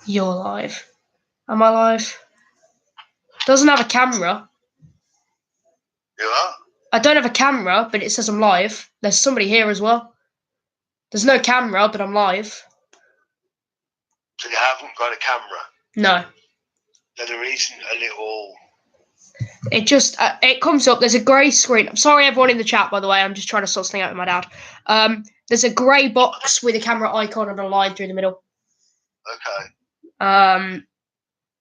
You're live. Am I live? Doesn't have a camera. You are? I don't have a camera, but it says I'm live. There's somebody here as well. There's no camera, but I'm live. So you haven't got a camera? No. So there isn't a little... It just, it comes up, there's a grey screen. I'm sorry everyone in the chat, by the way, I'm just trying to sort something out with my dad. There's a grey box with a camera icon and a line through the middle. Okay.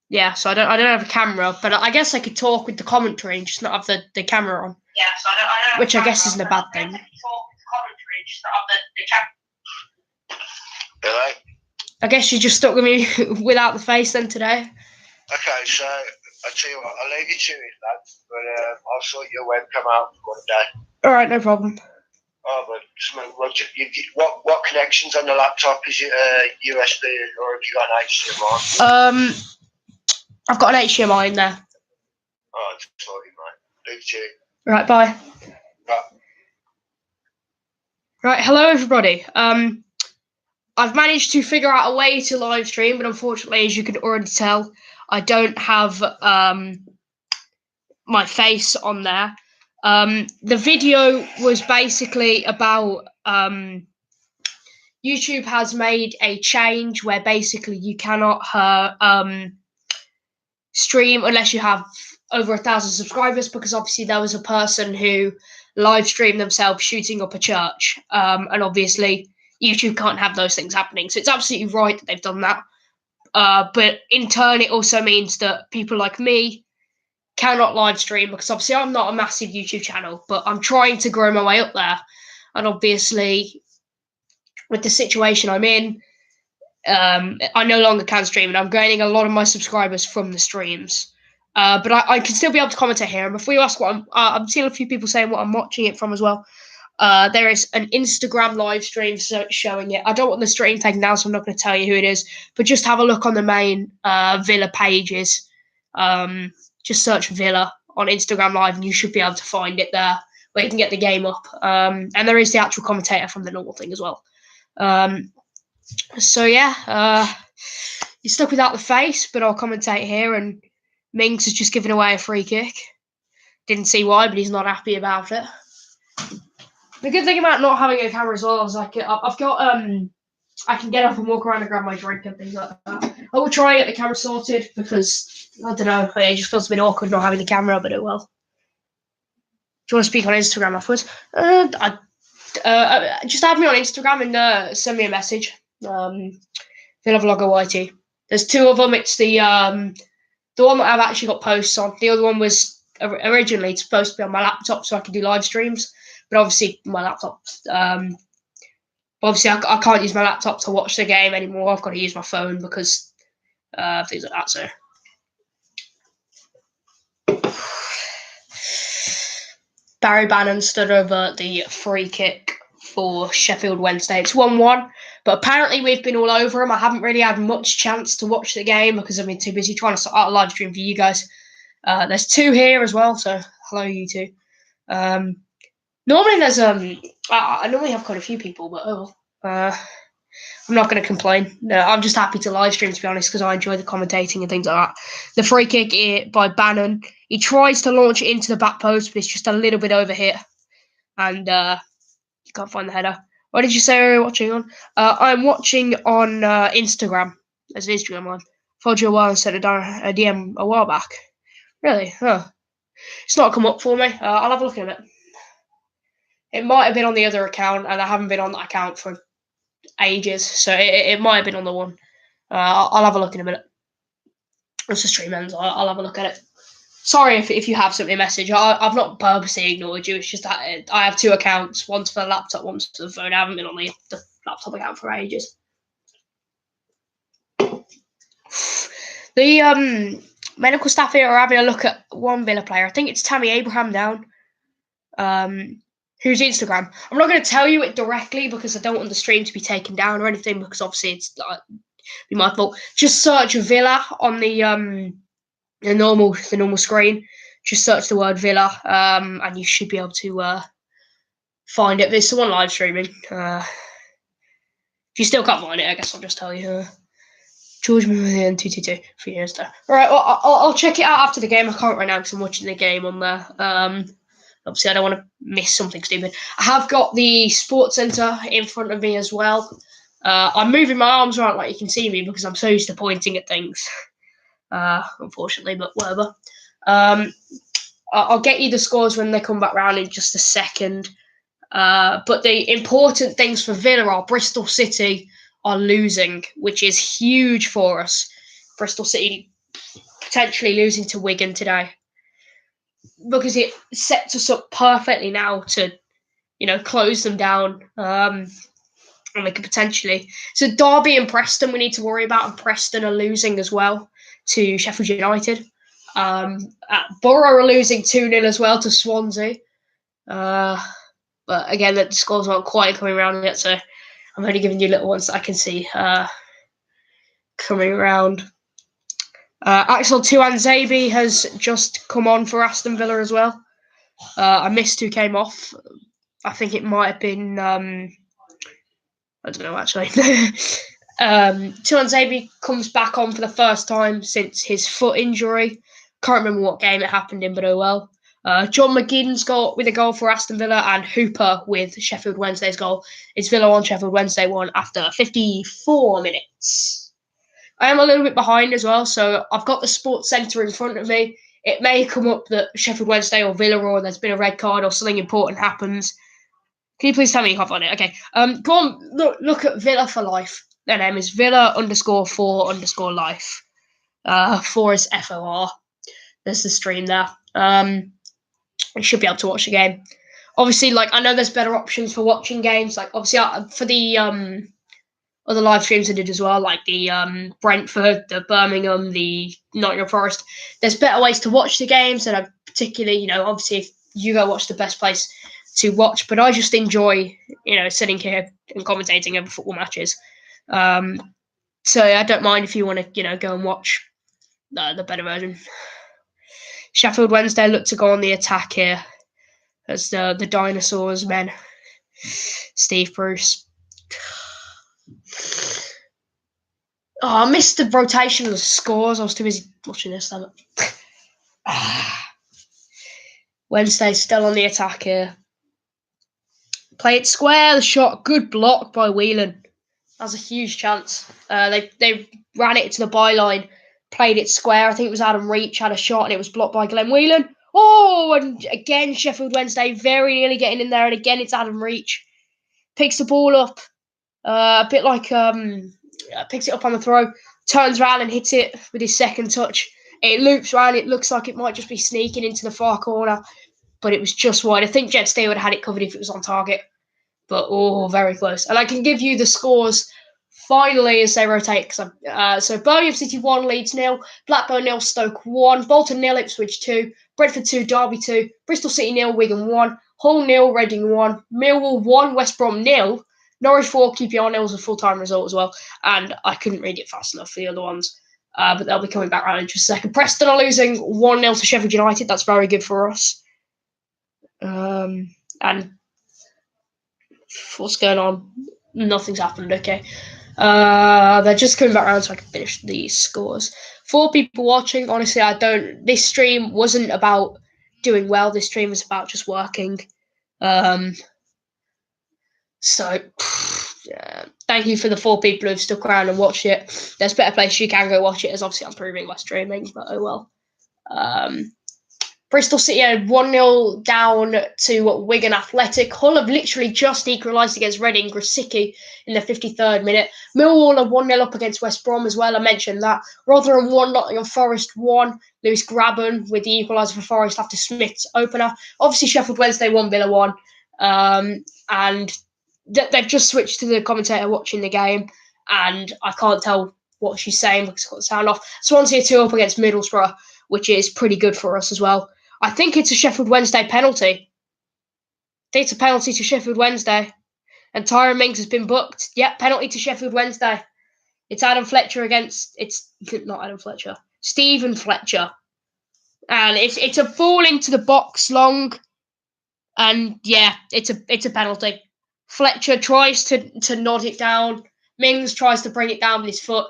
Yeah, so I don't have a camera, but I guess I could talk with the commentary and just not have the camera on. Yeah, so I don't have which a I camera, guess isn't a bad thing. I could talk with the commentary and just not have the camera. Hello? I guess you just stuck with me without the face then today. Okay, so I'll tell you what, I'll leave you to it, lads, but I'll sort your webcam out one day. Alright, no problem. Oh, but what connections on the laptop? Is it USB or have you got an HDMI? I've got an HDMI in there. Oh, sorry, mate. Leave it to you. Right, bye. Right. Right, hello everybody. I've managed to figure out a way to live stream, but unfortunately, as you can already tell, I don't have my face on there. The video was basically about YouTube has made a change where basically you cannot stream unless you have over 1,000 subscribers, because obviously there was a person who live streamed themselves shooting up a church, and obviously YouTube can't have those things happening. So it's absolutely right that they've done that. But in turn, it also means that people like me cannot live stream, because obviously I'm not a massive YouTube channel, but I'm trying to grow my way up there. And obviously, with the situation I'm in, I no longer can stream, and I'm gaining a lot of my subscribers from the streams. But I can still be able to commentate here. And before you ask what I'm seeing a few people saying what I'm watching it from as well. There is an Instagram live stream showing it. I don't want the stream taken down, so I'm not going to tell you who it is. But just have a look on the main Villa pages. Just search Villa on Instagram Live, and you should be able to find it there, where you can get the game up. And there is the actual commentator from the normal thing as well. So yeah, you're stuck without the face, but I'll commentate here. And Minx has just given away a free kick. Didn't see why, but he's not happy about it. The good thing about not having a camera as well is like I've got I can get up and walk around and grab my drink and things like that. I will try and get the camera sorted, because I don't know, it just feels a bit awkward not having the camera, but it will. Do you want to speak on Instagram afterwards? Just add me on Instagram and send me a message. Villa Vlogger YT. There's two of them. It's the one that I've actually got posts on. The other one was originally supposed to be on my laptop so I could do live streams, but obviously my laptop. Obviously I can't use my laptop to watch the game anymore. I've got to use my phone because things like that. So. Barry Bannon stood over the free kick for Sheffield Wednesday. It's 1-1, but apparently we've been all over him. I haven't really had much chance to watch the game because I've been too busy trying to sort out a live stream for you guys. There's two here as well, so hello you two. Normally there's I normally have quite a few people, but I'm not going to complain. No, I'm just happy to live stream, to be honest, because I enjoy the commentating and things like that. The free kick by Bannon. He tries to launch it into the back post, but it's just a little bit over hit. And you can't find the header. What did you say you were watching on? I'm watching on Instagram. There's an Instagram one. Followed you a while and sent a DM a while back. Really? Huh. It's not come up for me. I'll have a look at it. It might have been on the other account, and I haven't been on that account for ages, so it might have been on the one. I'll have a look in a minute. Once the stream ends, I'll have a look at it. Sorry if you have sent me a message. I've not purposely ignored you. It's just that I have two accounts. One's for the laptop, one's for the phone. I haven't been on the laptop account for ages. The medical staff here are having a look at one Villa player. I think it's Tammy Abraham down. Whose Instagram? I'm not going to tell you it directly because I don't want the stream to be taken down or anything, because obviously it's be my fault. Just search Villa on the normal screen. Just search the word Villa, and you should be able to find it. There's someone live streaming. If you still can't find it, I guess I'll just tell you. George Million 222 3 years there. All right, well, I'll check it out after the game. I can't right now because I'm watching the game on there. Obviously, I don't want to miss something stupid. I have got the Sports Centre in front of me as well. I'm moving my arms around like you can see me because I'm so used to pointing at things. Unfortunately, but whatever. I'll get you the scores when they come back round in just a second. But the important things for Villa are Bristol City are losing, which is huge for us. Bristol City potentially losing to Wigan today because it sets us up perfectly now to, close them down. And they could potentially. So Derby and Preston we need to worry about, and Preston are losing as well to Sheffield United. Borough are losing 2-0 as well to Swansea. But again, the scores aren't quite coming around yet, so I'm only giving you little ones that I can see coming around. Axel Tuanzebe has just come on for Aston Villa as well. I missed who came off. I think it might have been... I don't know, actually. Tuanzebe comes back on for the first time since his foot injury. Can't remember what game it happened in, but oh well. John McGinn's goal with a goal for Aston Villa, and Hooper with Sheffield Wednesday's goal. It's Villa 1, Sheffield Wednesday 1 after 54 minutes. I am a little bit behind as well, so I've got the Sports Centre in front of me. It may come up that Sheffield Wednesday or Villa or there's been a red card or something important happens. Can you please tell me you have on it? Okay. Go on, look at Villa for life. Their name is Villa_for_life. 4 is FOR. There's the stream there. You should be able to watch the game. Obviously, I know there's better options for watching games. Obviously, for the other live streams I did as well, like the Brentford, the Birmingham, the Nottingham Forest. There's better ways to watch the games that are particularly, obviously, if you go watch the best place to watch. But I just enjoy, sitting here and commentating over football matches. So I don't mind if you want to, go and watch the better version. Sheffield Wednesday look to go on the attack here as the Dinosaurs men. Steve Bruce. Oh, I missed the rotation of the scores. I was too busy watching this. Wednesday still on the attack here. Play it square, the shot, good block by Whelan. That was a huge chance. They ran it to the byline, played it square. I think it was Adam Reach had a shot and it was blocked by Glenn Whelan. Oh, and again, Sheffield Wednesday very nearly getting in there. And again, it's Adam Reach. Picks the ball up, a bit like, picks it up on the throw, turns around and hits it with his second touch. It loops around. It looks like it might just be sneaking into the far corner, but it was just wide. I think Jet Steele would have had it covered if it was on target. But, very close. And I can give you the scores finally as they rotate. So Birmingham City 1, Leeds 0, Blackburn 0, Stoke 1, Bolton 0, Ipswich 2, Brentford 2, Derby 2, Bristol City 0, Wigan 1, Hull 0, Reading 1, Millwall 1, West Brom 0, Norwich 4, QPR 0 was a full-time result as well. And I couldn't read it fast enough for the other ones. But they'll be coming back around in just a second. Preston are losing 1-0 to Sheffield United. That's very good for us. And what's going on? Nothing's happened, okay. They're just coming back around so I can finish these scores. 4 people watching. Honestly, this stream wasn't about doing well. This stream was about just working. So, thank you for the 4 people who've stuck around and watched it. There's better places you can go watch it, as obviously I'm proving by streaming, but oh well. Bristol City had 1-0 down to Wigan Athletic. Hull have literally just equalised against Reading. Grosicki in the 53rd minute. Millwall are 1-0 up against West Brom as well. I mentioned that. Rotherham 1, Nottingham Forest 1. Lewis Graben with the equaliser for Forest after Smith's opener. Obviously, Sheffield Wednesday 1, Villa 1. And they've just switched to the commentator watching the game. And I can't tell what she's saying because I've got the sound off. Swansea 2 up against Middlesbrough, which is pretty good for us as well. I think it's a Sheffield Wednesday penalty. I think it's a penalty to Sheffield Wednesday. And Tyrone Mings has been booked. Yep, penalty to Sheffield Wednesday. It's Adam Fletcher against... It's not Adam Fletcher. Stephen Fletcher. And it's a ball into the box long. And yeah, it's a penalty. Fletcher tries to nod it down. Mings tries to bring it down with his foot.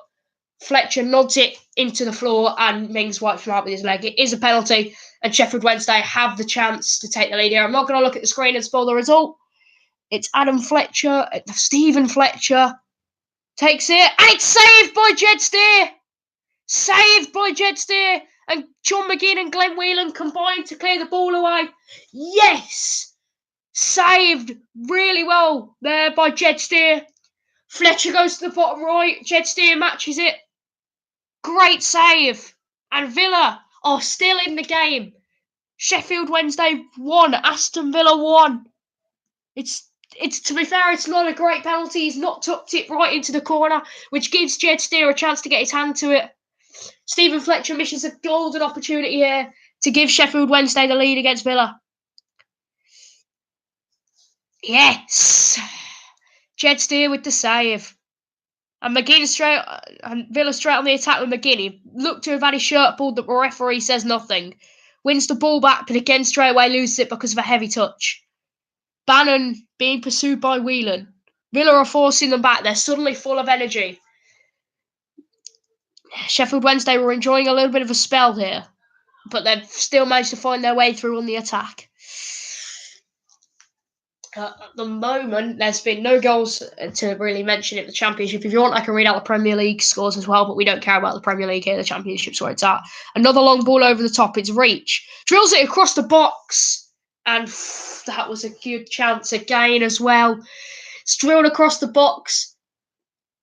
Fletcher nods it into the floor and Mings wipes him out with his leg. It is a penalty, and Sheffield Wednesday have the chance to take the lead here. I'm not going to look at the screen and spoil the result. It's Stephen Fletcher takes it, and it's saved by Jed Steer! Saved by Jed Steer! And John McGinn and Glenn Whelan combined to clear the ball away. Yes! Saved really well there by Jed Steer. Fletcher goes to the bottom right. Jed Steer matches it. Great save. And Villa are still in the game. Sheffield Wednesday 1, Aston Villa 1. It's to be fair, it's not a great penalty. He's not tucked it right into the corner, which gives Jed Steer a chance to get his hand to it. Stephen Fletcher misses a golden opportunity here to give Sheffield Wednesday the lead against Villa. Yes. Jed Steer with the save. And Villa straight on the attack with McGinn. He looked to have had his shirt pulled, the referee says nothing. Wins the ball back, but again straight away loses it because of a heavy touch. Bannon being pursued by Whelan. Villa are forcing them back. They're suddenly full of energy. Sheffield Wednesday were enjoying a little bit of a spell here, but they've still managed to find their way through on the attack. At the moment, there's been no goals to really mention in the Championship. If you want, I can read out the Premier League scores as well, but we don't care about the Premier League here. The Championship's where it's at. Another long ball over the top. It's Reach. Drills it across the box, and that was a good chance again as well. It's drilled across the box.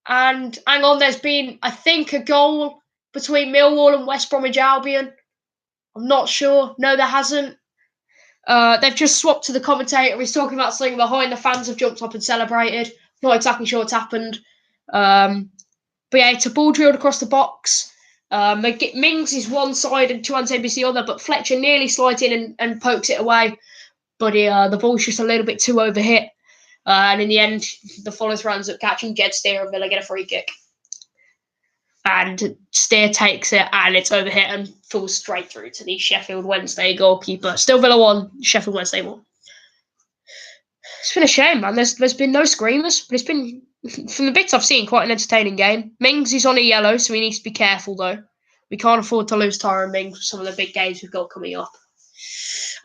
And hang on, there's been, I think, a goal between Millwall and West Bromwich Albion. I'm not sure. No, there hasn't. They've just swapped to the commentator. He's talking about something behind. The fans have jumped up and celebrated. Not exactly sure what's happened. But yeah, it's a ball drilled across the box. Mings is one side and Chuanzebe's the other, but Fletcher nearly slides in and pokes it away. But the ball's just a little bit too overhit. And in the end, the Fullers runs up catching Jed Steer and Villa get a free kick. And Steer takes it and it's overhit and falls straight through to the Sheffield Wednesday goalkeeper. Still Villa 1, Sheffield Wednesday 1. It's been a shame, man. There's been no screamers, but it's been, from the bits I've seen, quite an entertaining game. Mings is on a yellow, so he needs to be careful, though. We can't afford to lose Tyrone Mings for some of the big games we've got coming up.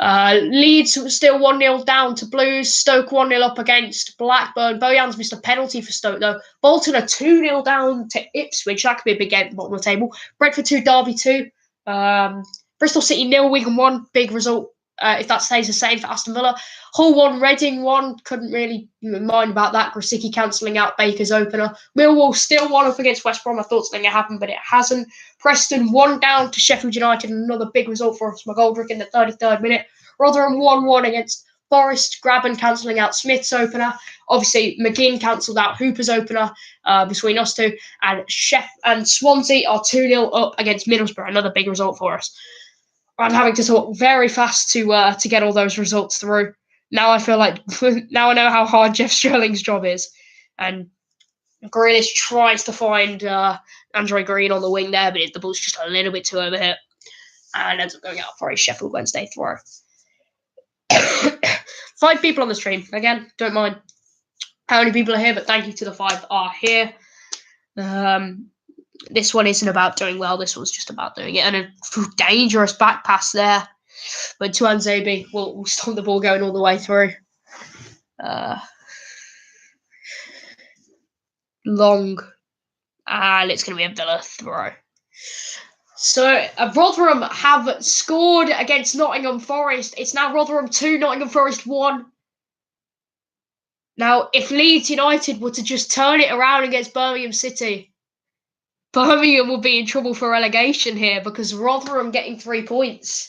Leeds still 1-0 down to Blues. Stoke 1-0 up against Blackburn. Bojan's missed a penalty for Stoke, though. Bolton are 2-0 down to Ipswich. That could be a big game at the bottom of the table. Brentford 2, Derby 2. Bristol City 0, Wigan 1. Big result if that stays the same for Aston Villa. Hull 1, Reading 1. Couldn't really mind about that. Grosicki cancelling out Baker's opener. Millwall still 1 up against West Brom. I thought something had happened, but it hasn't. Preston 1 down to Sheffield United. Another big result for McGoldrick in the 33rd minute. Rotherham 1-1 against Forest. Grabban cancelling out Smith's opener. Obviously, McGinn cancelled out Hooper's opener between us two. And Swansea are 2-0 up against Middlesbrough. Another big result for us. I'm having to talk very fast to get all those results through. Now I feel like now I know how hard Jeff Sterling's job is, and Grealish tries to find Andre Green on the wing there, but the ball's just a little bit too overhit, and ends up going out for a Sheffield Wednesday throw. 5 people on the stream again. Don't mind how many people are here, but thank you to the 5 that are here. This one isn't about doing well. This one's just about doing it. And a dangerous back pass there. But Tuanzebe will stop the ball going all the way through. Long. And it's going to be a Villa throw. So Rotherham have scored against Nottingham Forest. It's now Rotherham 2, Nottingham Forest 1. Now, if Leeds United were to just turn it around against Birmingham City, Birmingham will be in trouble for relegation here because Rotherham getting 3 points.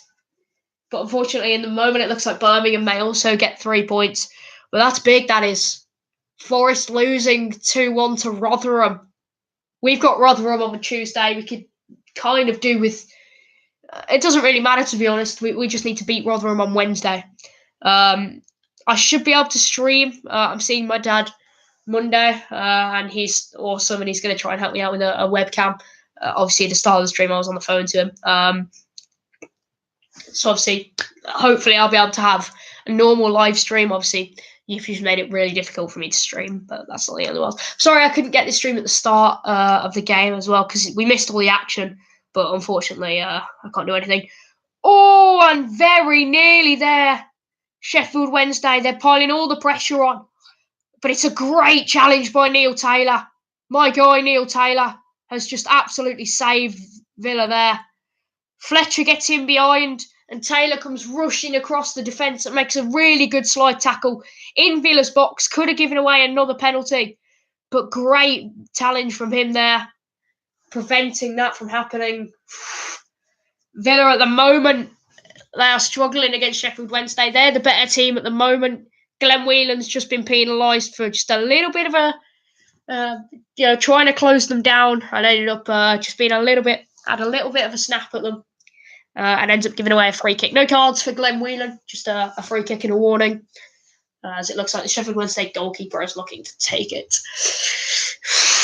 But unfortunately, in the moment, it looks like Birmingham may also get 3 points. But that's big, that is. Forest losing 2-1 to Rotherham. We've got Rotherham on Tuesday. We could kind of do with... it doesn't really matter, to be honest. We just need to beat Rotherham on Wednesday. I should be able to stream. I'm seeing my dad Monday, and he's awesome, and he's going to try and help me out with a webcam. Obviously, at the start of the stream, I was on the phone to him. So obviously, hopefully, I'll be able to have a normal live stream. Obviously, you've just made it really difficult for me to stream, but that's not the end of the world. Sorry, I couldn't get the stream at the start of the game as well because we missed all the action, but unfortunately, I can't do anything. Oh, and very nearly there. Sheffield Wednesday, they're piling all the pressure on, but it's a great challenge by Neil Taylor. My guy, Neil Taylor, has just absolutely saved Villa there. Fletcher gets in behind, and Taylor comes rushing across the defence and makes a really good slide tackle in Villa's box. Could have given away another penalty, but great challenge from him there, preventing that from happening. Villa at the moment, they are struggling against Sheffield Wednesday. They're the better team at the moment. Glenn Whelan's just been penalised for just a little bit of a, trying to close them down, and ended up just being had a little bit of a snap at them. And ends up giving away a free kick. No cards for Glenn Whelan, just a free kick and a warning. As it looks like the Sheffield Wednesday goalkeeper is looking to take it.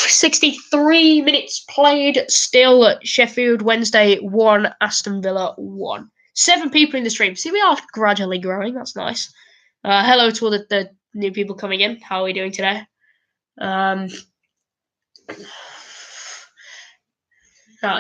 63 minutes played, still Sheffield Wednesday 1, Aston Villa 1. 7 people in the stream. See, we are gradually growing. That's nice. Hello to all the new people coming in. How are we doing today?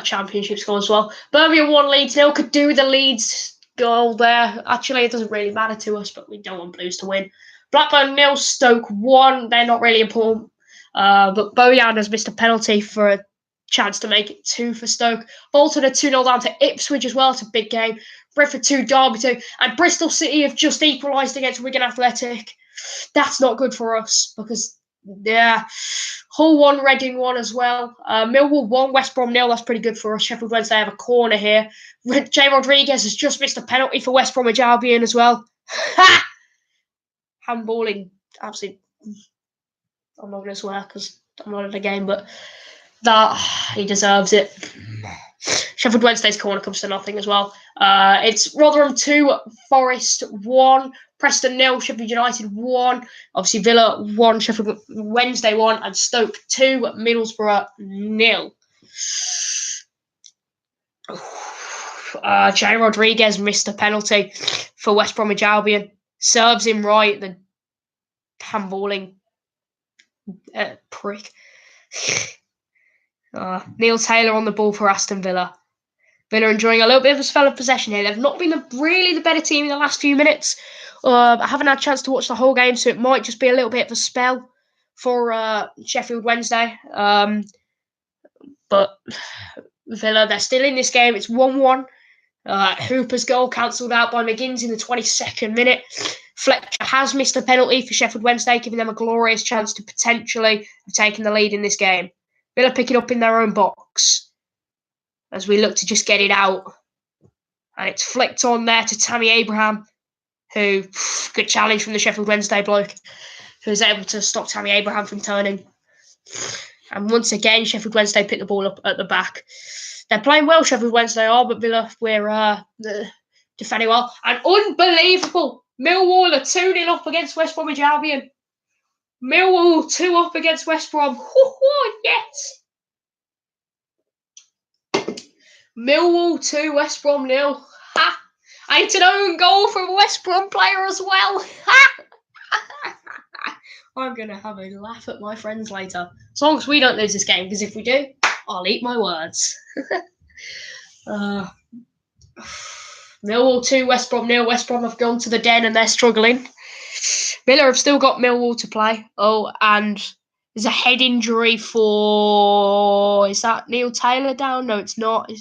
Championship score as well. Birmingham 1, Leeds 0. Could do with the Leeds goal there. Actually, it doesn't really matter to us, but we don't want Blues to win. Blackburn 0, Stoke 1. They're not really important. But Bojan has missed a penalty for a chance to make it 2 for Stoke. Bolton are 2-0 down to Ipswich as well. It's a big game. Brentford 2, Derby 2. And Bristol City have just equalised against Wigan Athletic. That's not good for us because, Hull 1, Reading 1 as well. Millwall 1, West Brom 0. That's pretty good for us. Sheffield Wednesday have a corner here. Jay Rodriguez has just missed a penalty for West Bromwich Albion as well. Ha! Handballing. Absolutely. I'm not going to swear because I'm not in the game, but that he deserves it. Sheffield Wednesday's corner comes to nothing as well. It's Rotherham 2, Forest 1, Preston 0, Sheffield United 1, obviously Villa 1, Sheffield Wednesday 1, and Stoke 2, Middlesbrough 0. Jay Rodriguez missed a penalty for West Bromwich Albion. Serves him right, the handballing prick. Neil Taylor on the ball for Aston Villa. Villa enjoying a little bit of a spell of possession here. They've not been really the better team in the last few minutes. I haven't had a chance to watch the whole game, so it might just be a little bit of a spell for Sheffield Wednesday. But Villa, they're still in this game. It's 1-1. Hooper's goal cancelled out by McGinns in the 22nd minute. Fletcher has missed a penalty for Sheffield Wednesday, giving them a glorious chance to potentially have taken the lead in this game. Villa pick it up in their own box as we look to just get it out. And it's flicked on there to Tammy Abraham, who, good challenge from the Sheffield Wednesday bloke, who was able to stop Tammy Abraham from turning. And once again, Sheffield Wednesday pick the ball up at the back. They're playing well, Sheffield Wednesday are, but Villa, we're defending well. And unbelievable! Millwall are 2-0 up against West Bromwich Albion. Millwall 2 up against West Brom. Yes! Millwall 2, West Brom 0. Ha! And it's an own goal from a West Brom player as well. Ha! I'm going to have a laugh at my friends later. As long as we don't lose this game, because if we do, I'll eat my words. Millwall 2, West Brom 0. West Brom have gone to the den and they're struggling. Villa have still got Millwall to play. Oh, and there's a head injury for... Is that Neil Taylor down? No, it's not.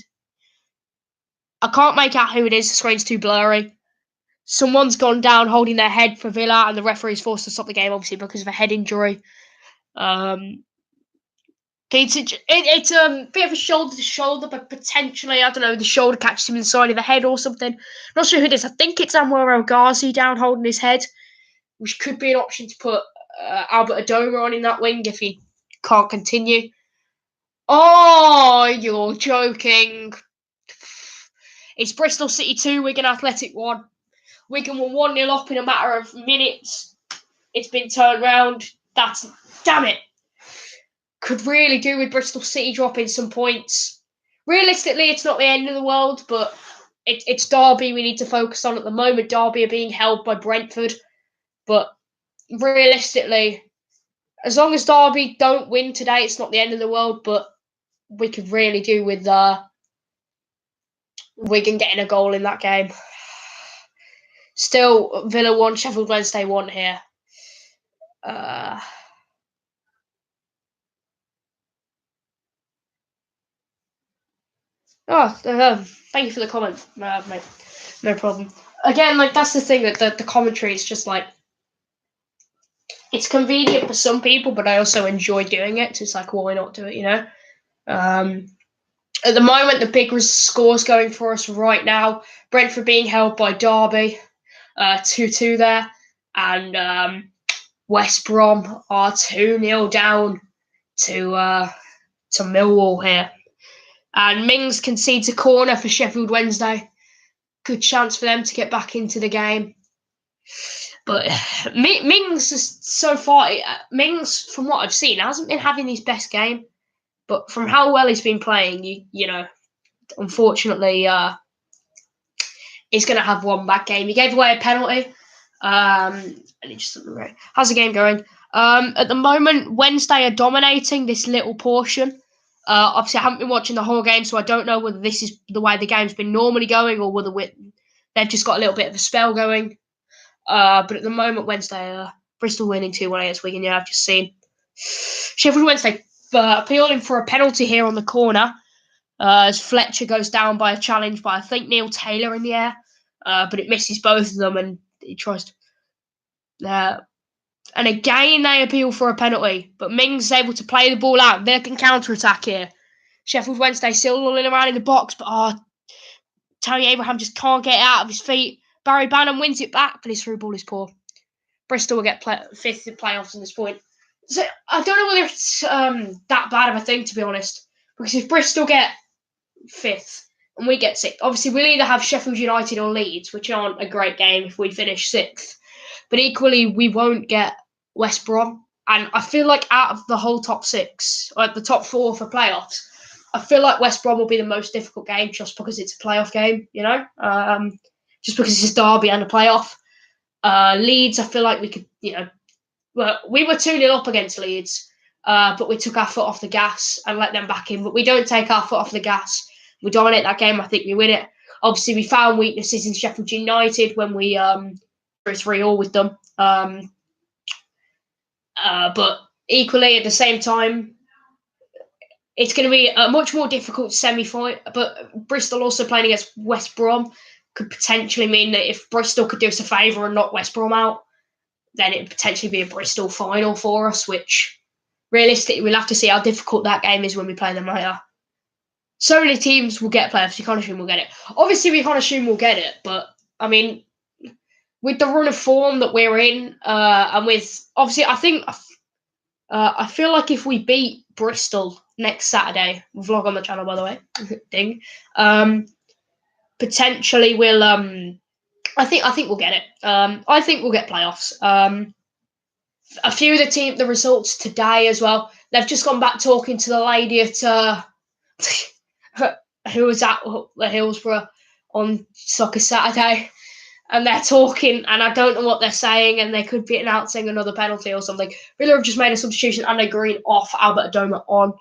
I can't make out who it is. The screen's too blurry. Someone's gone down holding their head for Villa, and the referee's forced to stop the game, obviously, because of a head injury. It's a bit of a shoulder-to-shoulder, but potentially, I don't know, the shoulder catches him in the side of the head or something. Not sure who it is. I think it's Anwar El Ghazi down holding his head, which could be an option to put Albert Adoma on in that wing if he can't continue. Oh, you're joking. It's Bristol City 2, Wigan Athletic 1. Wigan were 1-0 up in a matter of minutes. It's been turned round. Damn it. Could really do with Bristol City dropping some points. Realistically, it's not the end of the world, but it's Derby we need to focus on at the moment. Derby are being held by Brentford. But realistically, as long as Derby don't win today, it's not the end of the world. But we could really do with Wigan getting a goal in that game. Still, Villa 1, Sheffield Wednesday 1 here. Thank you for the comment, mate. No problem. Again, like, that's the thing, that the commentary is just like, it's convenient for some people, but I also enjoy doing it. So it's like, why not do it, you know? At the moment, the big scores going for us right now. Brentford being held by Derby, 2-2 there. And West Brom are 2-0 down to Millwall here. And Mings concedes a corner for Sheffield Wednesday. Good chance for them to get back into the game. But Mings is so far, Mings, from what I've seen, hasn't been having his best game. But from how well he's been playing, you know, unfortunately, he's going to have one bad game. He gave away a penalty. And he just, how's the game going? At the moment, Wednesday are dominating this little portion. Obviously, I haven't been watching the whole game, so I don't know whether this is the way the game's been normally going or whether they've just got a little bit of a spell going. But at the moment, Wednesday, Bristol winning 2-1 against Wigan. Yeah, I've just seen. Sheffield Wednesday appealing for a penalty here on the corner. As Fletcher goes down by a challenge by, I think, Neil Taylor in the air. But it misses both of them, and he tries to... and again, they appeal for a penalty. But Mings is able to play the ball out. They can counter-attack here. Sheffield Wednesday still lulling around in the box, but Tony Abraham just can't get it out of his feet. Barry Bannon wins it back, but his through ball is poor. Bristol will get fifth in playoffs at this point. So I don't know whether it's that bad of a thing, to be honest. Because if Bristol get fifth and we get sixth, obviously we'll either have Sheffield United or Leeds, which aren't a great game if we finish sixth. But equally, we won't get West Brom. And I feel like out of the whole top six, or the top four for playoffs, I feel like West Brom will be the most difficult game just because it's a playoff game, you know? Just because it's a derby and a playoff. Leeds, I feel like we could, you know, well, we were 2-0 up against Leeds, but we took our foot off the gas and let them back in. But we don't take our foot off the gas. We dominate that game. I think we win it. Obviously, we found weaknesses in Sheffield United when we drew 3-3 with them. But equally, at the same time, it's going to be a much more difficult semi-final. But Bristol also playing against West Brom could potentially mean that if Bristol could do us a favour and knock West Brom out, then it would potentially be a Bristol final for us, which realistically we'll have to see how difficult that game is when we play them later. So many teams will get playoffs, you can't assume we'll get it. Obviously, we can't assume we'll get it, but, I mean, with the run of form that we're in, and with, obviously, I feel like if we beat Bristol next Saturday, vlog on the channel, by the way, ding, potentially we'll, I think we'll get it. I think we'll get playoffs. A few of the results today as well. They've just gone back talking to the lady at who was at the Hillsborough on Soccer Saturday, and they're talking, and I don't know what they're saying, and they could be announcing another penalty or something. Villa have just made a substitution, and Green off, Albert Adoma on,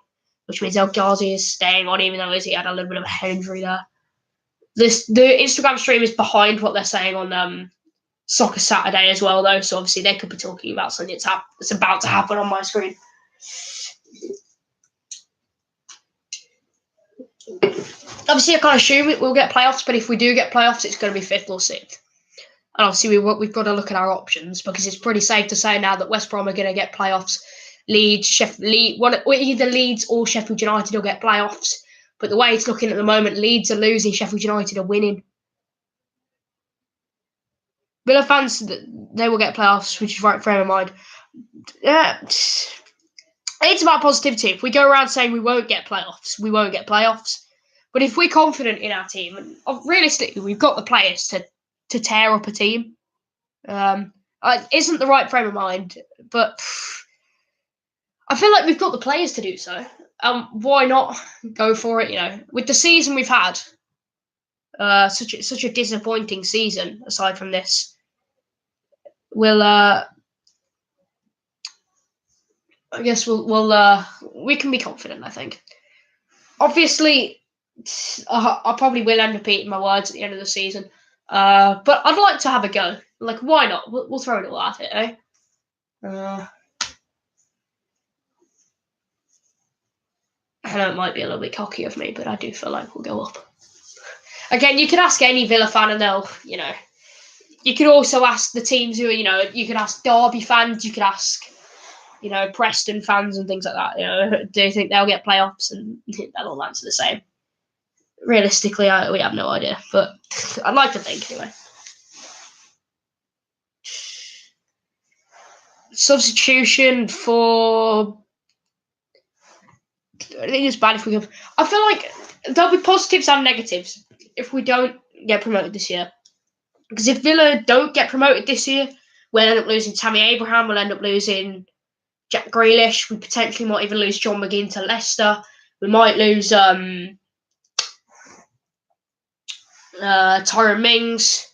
which means El Ghazi is staying on, even though he had a little bit of a head injury there. The Instagram stream is behind what they're saying on Soccer Saturday as well, though. So obviously they could be talking about something that's about to happen on my screen. Obviously, I can't assume we'll get playoffs, but if we do get playoffs, it's going to be fifth or sixth. And obviously, we've got to look at our options because it's pretty safe to say now that West Brom are going to get playoffs. Either Leeds or Sheffield United will get playoffs. But the way it's looking at the moment, Leeds are losing, Sheffield United are winning. Villa fans, they will get playoffs, which is right frame of mind. It's about positivity. If we go around saying we won't get playoffs, we won't get playoffs. But if we're confident in our team, and realistically, we've got the players to tear up a team. Isn't the right frame of mind, but I feel like we've got the players to do so. Why not go for it? You know, with the season we've had, such a disappointing season. Aside from this, we'll I guess we can be confident, I think. Obviously, I probably will end up eating my words at the end of the season. But I'd like to have a go. Like, why not? We'll throw it all at it, eh? I know it might be a little bit cocky of me, but I do feel like we'll go up. Again, you could ask any Villa fan and they'll, you could also ask the teams who are, you could ask Derby fans, you could ask, Preston fans and things like that. Do you think they'll get playoffs? And they'll all answer the same. Realistically, we have no idea, but I'd like to think anyway. Substitution for. I think it's bad if we go. I feel like there'll be positives and negatives if we don't get promoted this year. Because if Villa don't get promoted this year, we'll end up losing Tammy Abraham, we'll end up losing Jack Grealish, we potentially might even lose John McGinn to Leicester, we might lose Tyrone Mings.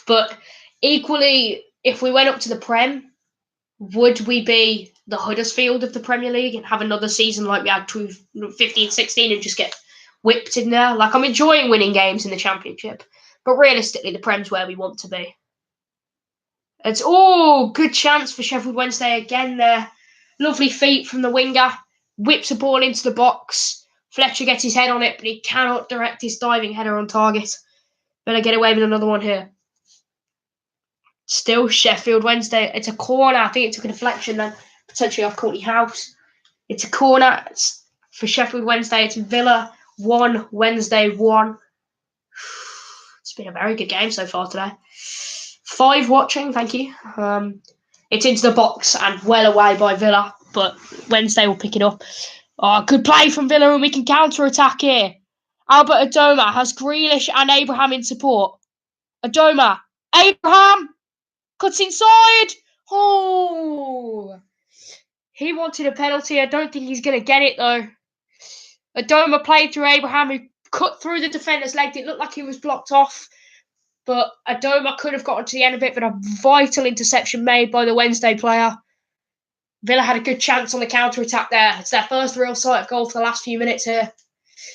But equally, if we went up to the Prem, would we be the Huddersfield of the Premier League and have another season like we had 15-16 and just get whipped in there? Like, I'm enjoying winning games in the Championship, but realistically, the Prem's where we want to be. It's good chance for Sheffield Wednesday again there. Lovely feet from the winger, whips a ball into the box. Fletcher gets his head on it, but he cannot direct his diving header on target. Better get away with another one here. Still Sheffield Wednesday. It's a corner. I think it took a deflection then, potentially off Courtney House. It's a corner for Sheffield Wednesday. It's Villa 1, Wednesday 1. It's been a very good game so far today. 5 watching, thank you. It's into the box and well away by Villa, but Wednesday will pick it up. Good play from Villa and we can counter-attack here. Albert Adoma has Grealish and Abraham in support. Adoma. Abraham cuts inside. Oh. He wanted a penalty. I don't think he's going to get it, though. Adoma played through Abraham, who cut through the defender's leg. It looked like he was blocked off. But Adoma could have gotten to the end of it, but a vital interception made by the Wednesday player. Villa had a good chance on the counter-attack there. It's their first real sight of goal for the last few minutes here.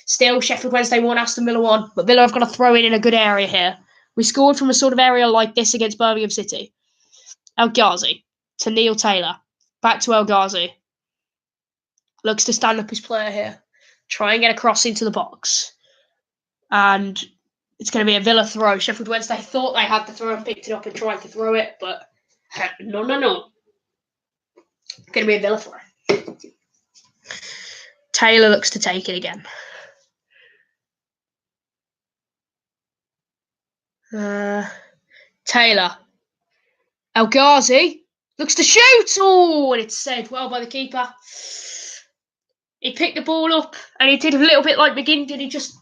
Still, Sheffield Wednesday 1, Aston Villa 1. But Villa have got to throw it in a good area here. We scored from a sort of area like this against Birmingham City. El Ghazi to Neil Taylor. Back to El Ghazi. Looks to stand up his player here. Try and get a cross into the box. And it's going to be a Villa throw. Sheffield Wednesday thought they had the throw and picked it up and tried to throw it, but no. Going to be a Villa throw. Taylor looks to take it again. Taylor. El Ghazi looks to shoot. Oh, and it's saved well by the keeper. He picked the ball up and he did a little bit like McGinn did. He just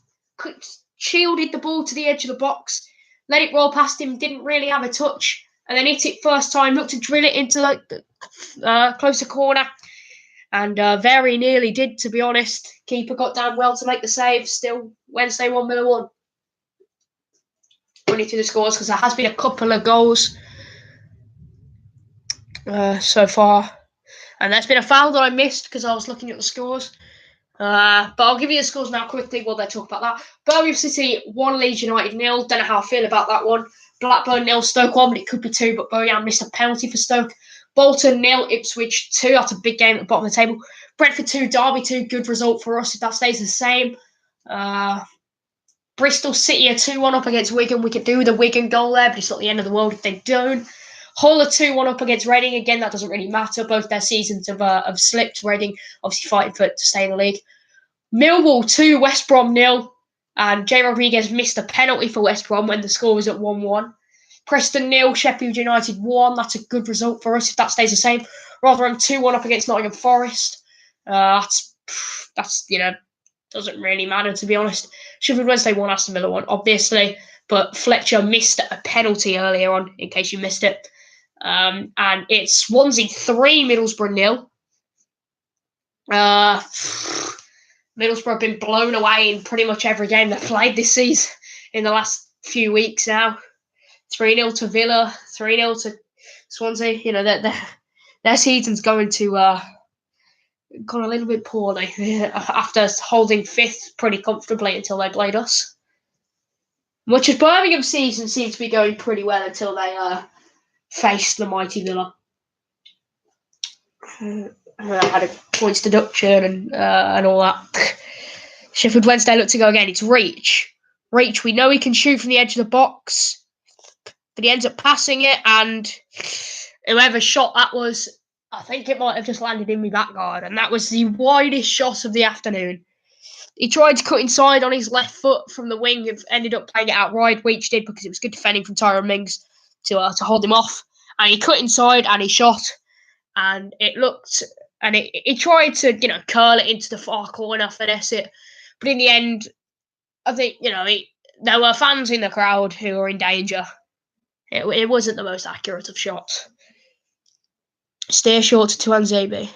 shielded the ball to the edge of the box, let it roll past him, didn't really have a touch, and then hit it first time, looked to drill it into the closer corner, and very nearly did, to be honest. Keeper got down well to make the save. Still, Wednesday 1, Villa 1. Running through the scores because there has been a couple of goals so far, and there's been a foul that I missed because I was looking at the scores. But I'll give you the scores now quickly while they talk about that. Birmingham City 1, Leeds United 0. Don't know how I feel about that one. Blackburn 0, Stoke 1, but it could be 2, but Bojan missed a penalty for Stoke. Bolton 0, Ipswich 2. That's a big game at the bottom of the table. Brentford 2, Derby 2. Good result for us if that stays the same. Bristol City are 2-1 up against Wigan. We could do with a Wigan goal there, but it's not the end of the world if they don't. Hull are 2-1 up against Reading. Again, that doesn't really matter. Both their seasons have slipped. Reading obviously fighting to stay in the league. Millwall 2, West Brom 0. And Jay Rodriguez missed a penalty for West Brom when the score was at 1-1. Preston 0, Sheffield United 1. That's a good result for us if that stays the same. Rotherham 2-1 up against Nottingham Forest. That's doesn't really matter, to be honest. Sheffield Wednesday 1, Aston Villa 1, obviously. But Fletcher missed a penalty earlier on, in case you missed it. And it's Swansea 3, Middlesbrough 0. Middlesbrough have been blown away in pretty much every game they've played this season in the last few weeks now. 3-0 to Villa, 3-0 to Swansea, their season's going to gone a little bit poorly after holding fifth pretty comfortably until they played us. Much as Birmingham's season seemed to be going pretty well until they faced the mighty Villa. Had a points deduction and all that. Sheffield Wednesday look to go again. It's Reach. Reach, we know he can shoot from the edge of the box, but he ends up passing it, and whoever shot that was, I think it might have just landed in my back guard, and that was the widest shot of the afternoon. He tried to cut inside on his left foot from the wing, and ended up playing it out wide. Reach did, because it was good defending from Tyrone Mings to hold him off, and he cut inside and he shot, and it looked, and he tried to curl it into the far corner, finesse it, but in the end, I think there were fans in the crowd who were in danger. It wasn't the most accurate of shots. Steer short to Tuanzebe.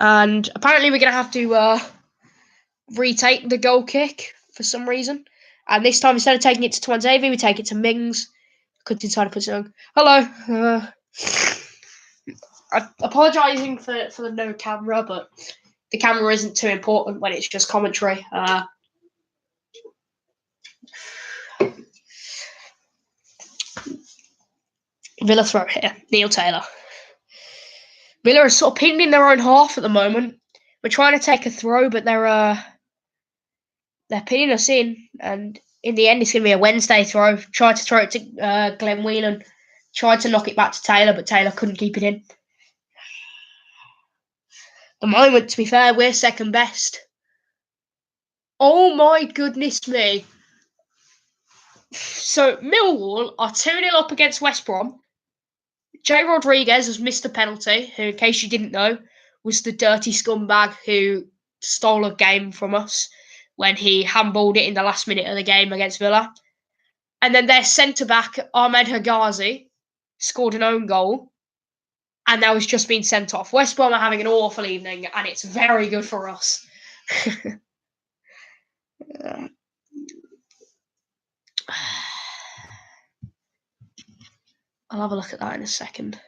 And apparently we're going to have to retake the goal kick for some reason. And this time, instead of taking it to Tuanzebe, we take it to Mings. Cut inside and puts it on. Hello. I'm apologising for the no camera, but the camera isn't too important when it's just commentary. Villa throw here. Neil Taylor. Villa are sort of pinned in their own half at the moment. We're trying to take a throw, but they're pinning us in, and in the end, it's going to be a Wednesday throw. Tried to throw it to Glenn Whelan. Tried to knock it back to Taylor, but Taylor couldn't keep it in. At the moment, to be fair, we're second best. Oh my goodness me. So, Millwall are 2-0 up against West Brom. Jay Rodriguez has missed a penalty, who, in case you didn't know, was the dirty scumbag who stole a game from us when he handballed it in the last minute of the game against Villa. And then their centre-back, Ahmed Hagazi, scored an own goal, and that was just been sent off. West Brom are having an awful evening, and it's very good for us. I'll have a look at that in a second.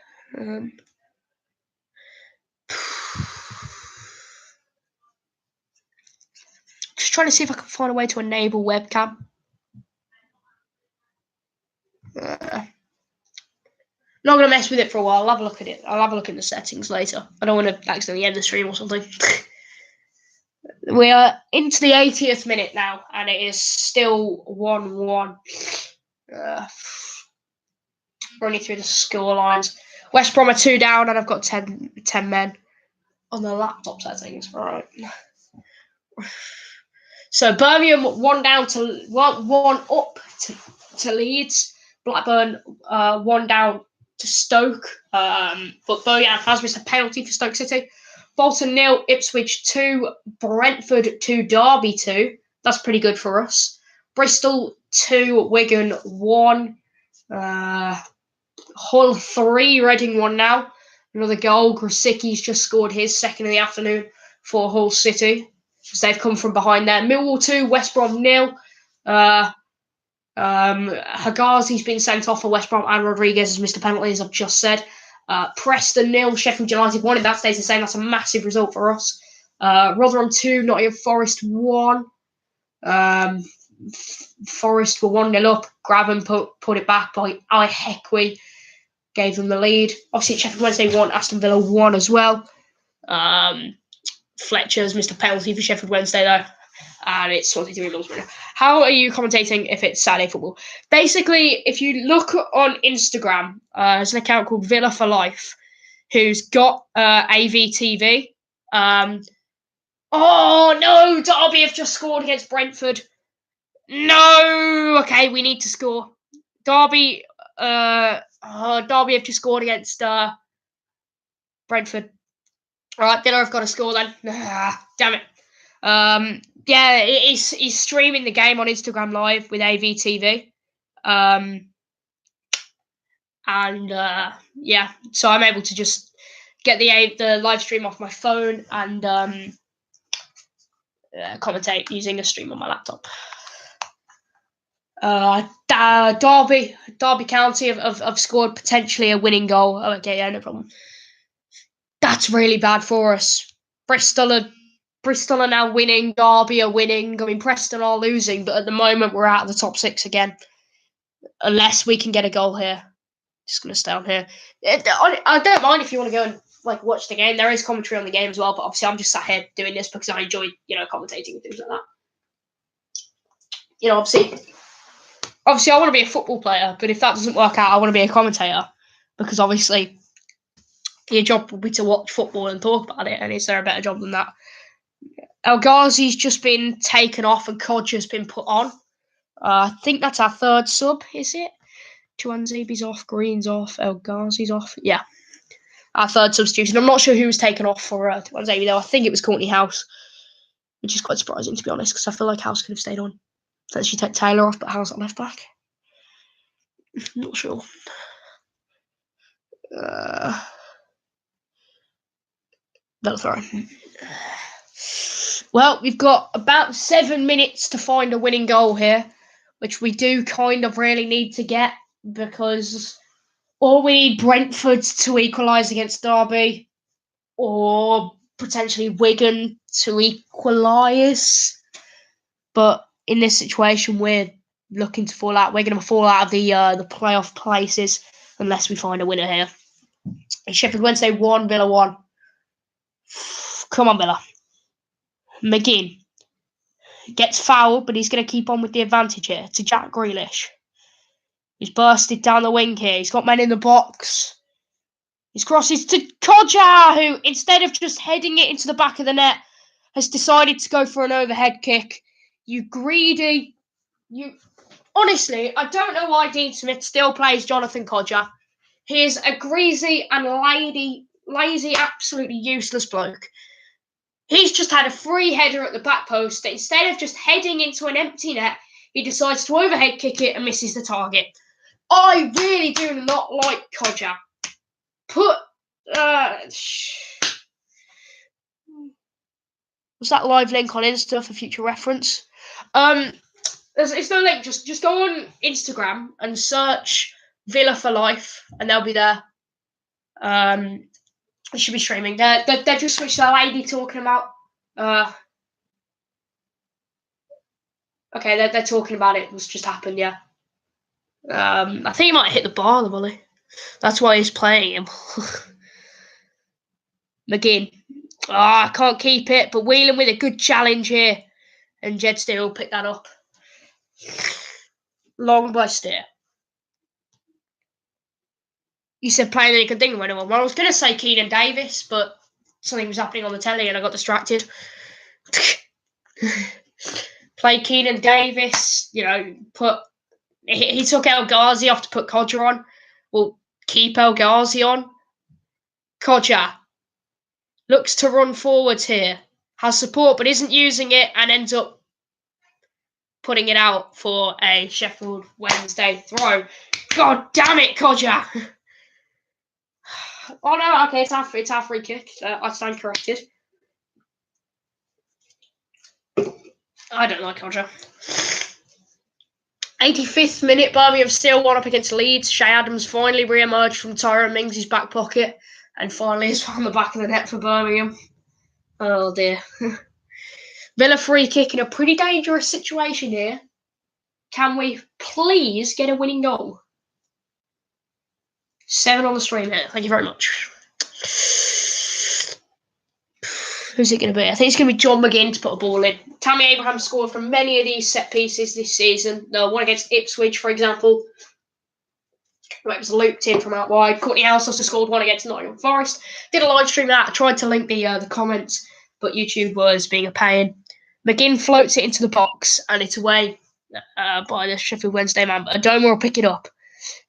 Just trying to see if I can find a way to enable webcam. Not going to mess with it for a while. I'll have a look at it. I'll have a look at the settings later. I don't want to accidentally end the stream or something. We are into the 80th minute now, and it is still 1-1. Running through the score lines. West Brom are 2 down, and I've got 10 men on the laptop settings. All right. So Birmingham 1 up to Leeds. Blackburn 1 down to Stoke. But Birmingham has missed a penalty for Stoke City. Bolton 0, Ipswich 2, Brentford 2, Derby 2. That's pretty good for us. Bristol 2, Wigan 1. Hull 3, Reading 1 now. Another goal. Grosicki's just scored his second in the afternoon for Hull City, as they've come from behind there. Millwall 2, West Brom 0. Hagazi's been sent off for West Brom, and Rodriguez has missed a penalty, as I've just said. Preston 0, Sheffield United 1. If that stays the same, that's a massive result for us. Rotherham 2, Nottingham Forest 1. Forest were 1-0 up. Graben put it back by Ali Hekwi. Gave them the lead. Obviously, Sheffield Wednesday 1, Aston Villa 1 as well. Fletcher's missed a penalty for Sheffield Wednesday, though. And it's 23 minutes. How are you commentating if it's Saturday football? Basically, if you look on Instagram, there's an account called Villa for Life, who's got AVTV. Oh, no! Derby have just scored against Brentford. No! Okay, we need to score. Derby have just scored against Brentford. All right, Villa have got to score then. Damn it. Yeah, he's streaming the game on Instagram Live with AVTV. Yeah, so I'm able to just get the live stream off my phone and commentate using a stream on my laptop. Derby County have scored potentially a winning goal. Oh, okay, yeah, no problem. That's really bad for us. Bristol are now winning. Derby are winning. I mean, Preston are losing, but at the moment we're out of the top 6 again. Unless we can get a goal here. Just going to stay on here. I don't mind if you want to go and watch the game. There is commentary on the game as well, but obviously I'm just sat here doing this because I enjoy, commentating and things like that. Obviously I want to be a football player, but if that doesn't work out, I want to be a commentator because obviously your job will be to watch football and talk about it. And is there a better job than that? El Ghazi's just been taken off and Kodja's been put on. I think that's our 3rd sub, is it? Tuanzebe's off, Green's off, El Ghazi's off. Yeah, our 3rd substitution. I'm not sure who was taken off for Tuanzebe though. I think it was Courtney House, which is quite surprising to be honest, because I feel like House could have stayed on. Unless you take Taylor off, but House at left back. Not sure. That'll throw. Well, we've got about 7 minutes to find a winning goal here, which we do kind of really need to get because or we need Brentford to equalise against Derby or potentially Wigan to equalise. But in this situation, we're looking to fall out. We're going to fall out of the playoff places unless we find a winner here. Sheffield Wednesday 1, Villa 1. Come on, Villa. McGinn gets fouled, but he's going to keep on with the advantage here to Jack Grealish. He's bursted down the wing here. He's got men in the box. He's crosses to Kodja, who, instead of just heading it into the back of the net, has decided to go for an overhead kick. You greedy... Honestly, I don't know why Dean Smith still plays Jonathan Kodja. He is a greasy and lazy, absolutely useless bloke. He's just had a free header at the back post that instead of just heading into an empty net, he decides to overhead kick it and misses the target. I really do not like Kodja. Was that live link on Insta for future reference? It's no link. Just go on Instagram and search Villa for Life, and they'll be there. It should be streaming. They're just switched to a lady talking about. Okay, they're talking about it. What's just happened? Yeah. I think he might hit the bar, the bully. That's why he's playing him. McGinn. I can't keep it, but Whelan with a good challenge here. And Jed Steele picked that up. Long by Steer. You said playing any good thing when anyone. Well, I was going to say Keenan Davis, but something was happening on the telly and I got distracted. Play Keenan Davis, he took El Ghazi off to put Kodja on. Well, keep El Ghazi on. Kodja looks to run forwards here. Has support, but isn't using it and ends up putting it out for a Sheffield Wednesday throw. God damn it, Kodja! Oh no, okay, it's our free kick. I stand corrected. I don't like Kodja. 85th minute, Birmingham still 1 up against Leeds. Shay Adams finally re-emerged from Tyrone Mings' back pocket and finally is on the back of the net for Birmingham. Oh dear. Villa free kick in a pretty dangerous situation here. Can we please get a winning goal? 7 on the stream here. Thank you very much. Who's it going to be? I think it's going to be John McGinn to put a ball in. Tammy Abraham scored from many of these set pieces this season. The one against Ipswich, for example. It was looped in from out wide. Courtney House also scored one against Nottingham Forest. Did a live stream of that. I tried to link the comments, but YouTube was being a pain. McGinn floats it into the box, and it's away by the Sheffield Wednesday man. But Adoma will pick it up.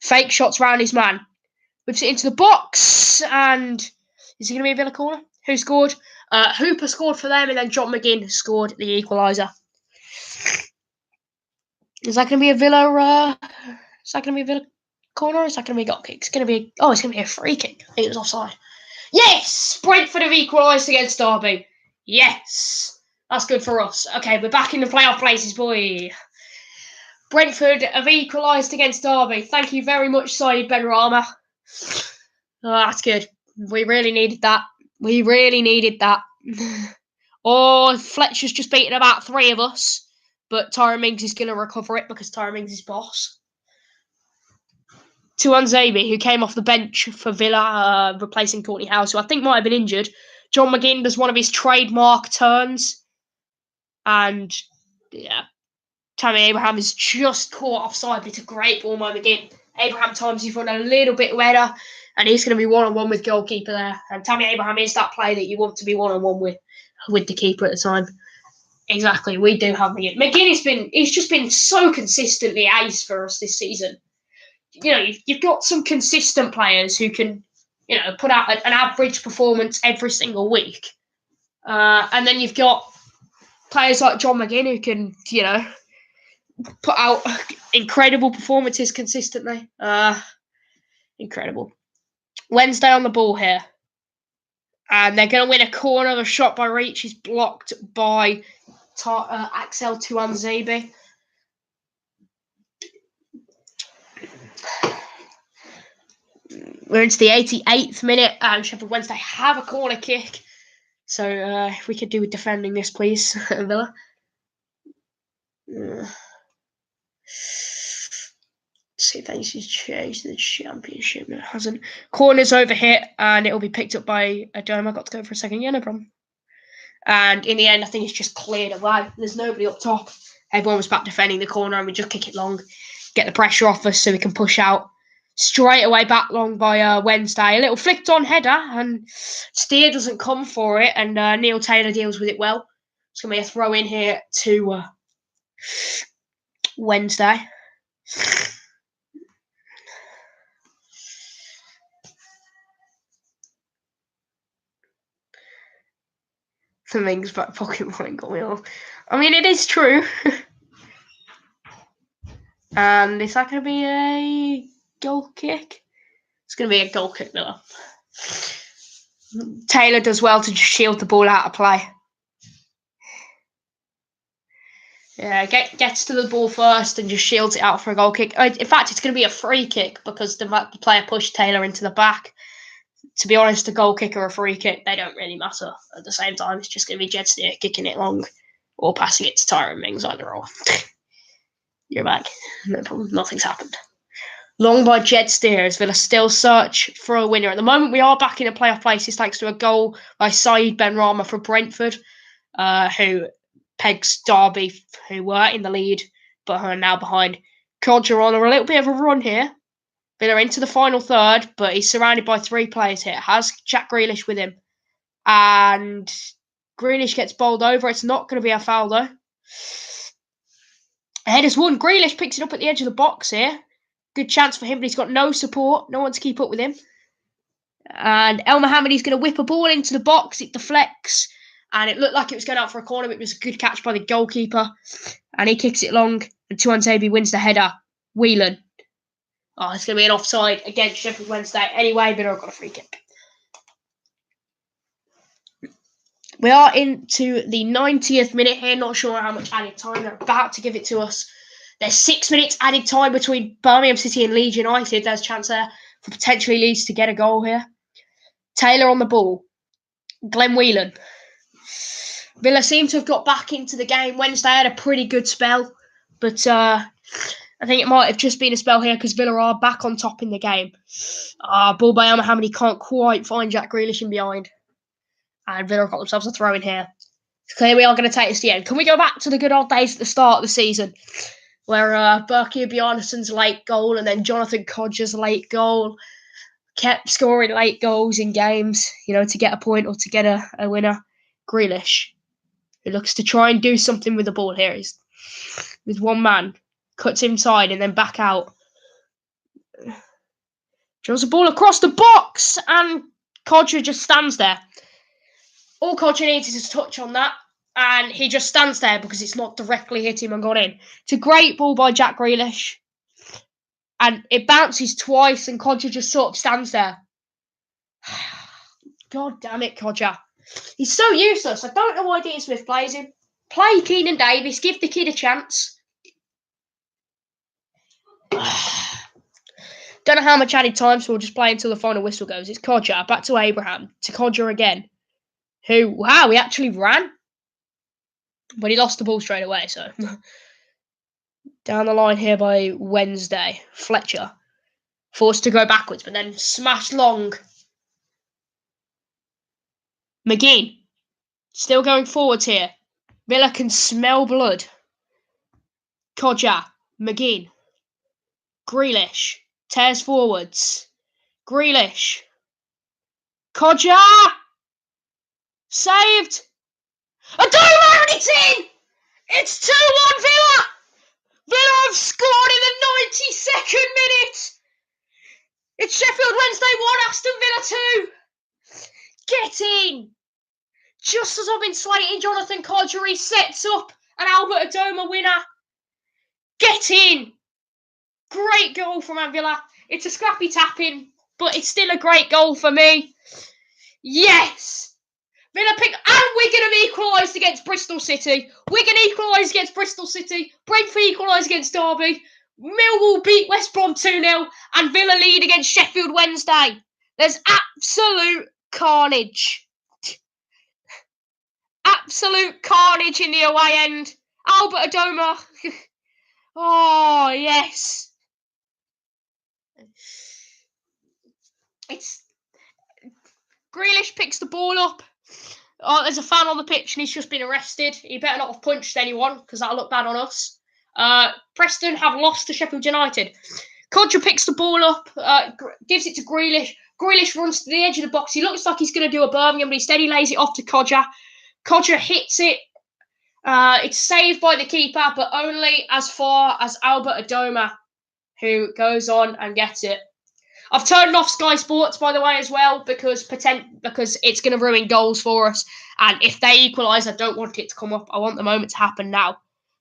Fake shots round his man. Whips it into the box, and is it going to be a Villa corner? Who scored? Hooper scored for them, and then John McGinn scored the equaliser. Is that going to be a Villa? Is that going to be a Villa corner? Or is that going to be a goal kick? It's going to be. Oh, it's going to be a free kick. I think it was offside. Yes, Brentford have equalised against Derby. Yes, that's good for us. Okay, we're back in the playoff places, boy. Brentford have equalised against Derby. Thank you very much, Saeed Benrahma. Oh, that's good. We really needed that. We really needed that. Oh, Fletcher's just beaten about 3 of us, but Tyrone Mings is going to recover it because Tyrone Mings is boss. Tuanzebe, who came off the bench for Villa, replacing Courtney House, who I think might have been injured. John McGinn does one of his trademark turns. And, yeah, Tammy Abraham is just caught offside, but it's a great ball by McGinn. Abraham times his run a little bit better, and he's going to be one-on-one with goalkeeper there. And Tammy Abraham is that player that you want to be one-on-one with the keeper at the time. Exactly, we do have McGinn. McGinn he's just been so consistently ace for us this season. You've got some consistent players who can, put out an average performance every single week. And then you've got players like John McGinn who can, put out incredible performances consistently. Incredible. Wednesday on the ball here. And they're going to win a corner. The shot by Reach is blocked by Axel Tuanzebe. We're into the 88th minute, and Sheffield Wednesday have a corner kick. So if we could do with defending this, please, Villa. See if things has changed the championship. No, it hasn't. Corner's over here, and it'll be picked up by Adoma. I got to go for a second. Yeah, no problem. And in the end, I think it's just cleared away. There's nobody up top. Everyone was back defending the corner, and we just kick it long, get the pressure off us so we can push out. Straight away back long by Wednesday. A little flicked on header, and Steer doesn't come for it, and Neil Taylor deals with it well. It's going to be a throw in here to Wednesday. The Mings back pocket might got me off. I mean, it is true. And is that going to be a goal kick? It's going to be a goal kick, no. Taylor does well to just shield the ball out of play. Yeah, gets to the ball first and just shields it out for a goal kick. In fact, it's going to be a free kick because the player pushed Taylor into the back. To be honest, a goal kick or a free kick, they don't really matter. At the same time, it's just going to be Jed Steer kicking it long or passing it to Tyrone Mings, either or. You're back. No problem. Nothing's happened. Long by Jed Steer as Villa still search for a winner. At the moment, we are back in a playoff places thanks to a goal by Saeed Benrahma for Brentford, who pegs Derby, who were in the lead, but are now behind. Codger on a little bit of a run here. Villa into the final third, but he's surrounded by 3 players here. Has Jack Grealish with him. And Grealish gets bowled over. It's not going to be a foul, though. A header's won. Grealish picks it up at the edge of the box here. Good chance for him, but he's got no support. No one to keep up with him. And El Mohammedi's going to whip a ball into the box. It deflects. And it looked like it was going out for a corner, but it was a good catch by the goalkeeper. And he kicks it long. And Tuanzebe wins the header. Whelan. Oh, it's going to be an offside against Sheffield Wednesday. Anyway, Villa have got a free kick. We are into the 90th minute here. Not sure how much added time they're about to give it to us. There's 6 minutes added time between Birmingham City and Leeds United. There's a chance there for potentially Leeds to get a goal here. Taylor on the ball. Glenn Whelan. Villa seem to have got back into the game. Wednesday had a pretty good spell, but I think it might have just been a spell here because Villa are back on top in the game. Ball by El Mohammedi can't quite find Jack Grealish in behind. And Villa got themselves a throw in here. It's clear we are going to take this to the end. Can we go back to the good old days at the start of the season where Berkey Bjarnason's late goal and then Jonathan Codger's late goal kept scoring late goals in games, to get a point or to get a winner? Grealish, who looks to try and do something with the ball here. He's with one man, cuts inside and then back out. Drills the ball across the box and Codger just stands there. All Codger needs is a touch on that, and he just stands there because it's not directly hit him and gone in. It's a great ball by Jack Grealish, and it bounces twice, and Codger just sort of stands there. God damn it, Codger. He's so useless. I don't know why Dean Smith plays him. Play Keenan Davis, give the kid a chance. Don't know how much added time, so we'll just play until the final whistle goes. It's Codger, back to Abraham, to Codger again. Who, wow, he actually ran. But he lost the ball straight away, so. Down the line here by Wednesday. Fletcher. Forced to go backwards, but then smashed long. McGinn. Still going forwards here. Villa can smell blood. Codger. McGinn. Grealish. Tears forwards. Grealish. Codger! Saved! Adoma, and it's in! It's 2-1 Villa! Villa have scored in the 92nd minute! It's Sheffield Wednesday 1, Aston Villa 2! Get in! Just as I've been slating Jonathan Codger, he sets up an Albert Adoma winner. Get in! Great goal from Villa. It's a scrappy tap-in, but it's still a great goal for me. Yes! Villa picked, and Wigan have equalised against Bristol City. Wigan equalised against Bristol City. Brentford equalised against Derby. Millwall beat West Brom 2-0, and Villa lead against Sheffield Wednesday. There's absolute carnage. Absolute carnage in the away end. Albert Adoma. Oh, yes. It's Grealish picks the ball up. Oh, there's a fan on the pitch and he's just been arrested. He better not have punched anyone because that'll look bad on us. Preston have lost to Sheffield United. Codger picks the ball up, gives it to Grealish. Grealish runs to the edge of the box. He looks like he's going to do a Birmingham, but instead he lays it off to Codger. Codger hits it. It's saved by the keeper, but only as far as Albert Adoma, who goes on and gets it. I've turned off Sky Sports, by the way, as well, because it's going to ruin goals for us. And if they equalise, I don't want it to come up. I want the moment to happen now.